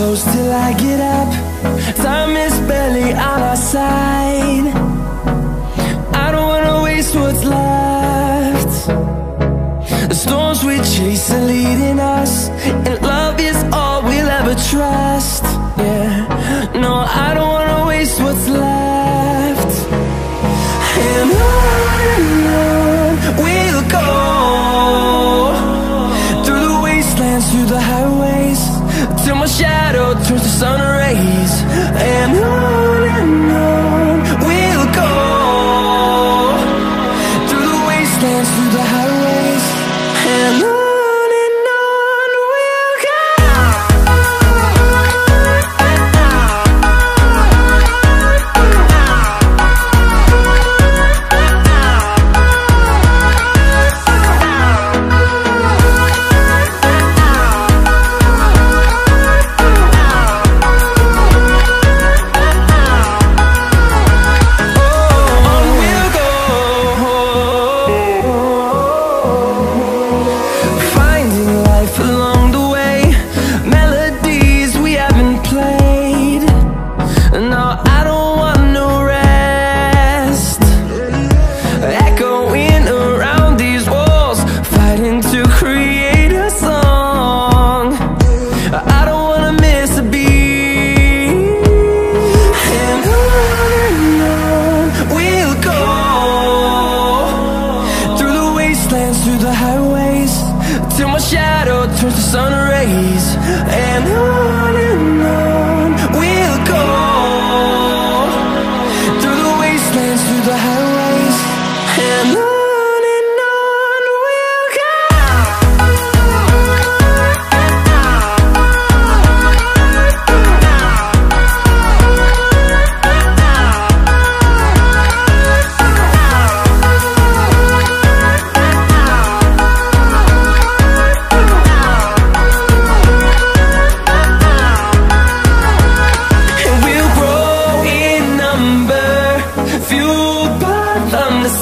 close till I get up. Time is barely on our side. I don't wanna waste what's left. The storms we chase are leading us, and love is all we'll ever trust. Yeah, no, I don't wanna waste what's left. And on we'll go, through the wastelands, through the highways, till my shadow turns to sun rays. And on we'll go, through the wastelands, through the highways, and on we'll go. Through the highways, till my shadow turns to sun rays. And on we'll go, through the wastelands, through the highways, and on we'll go.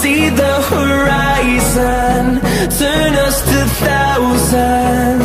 See the horizon, turn us to thousands.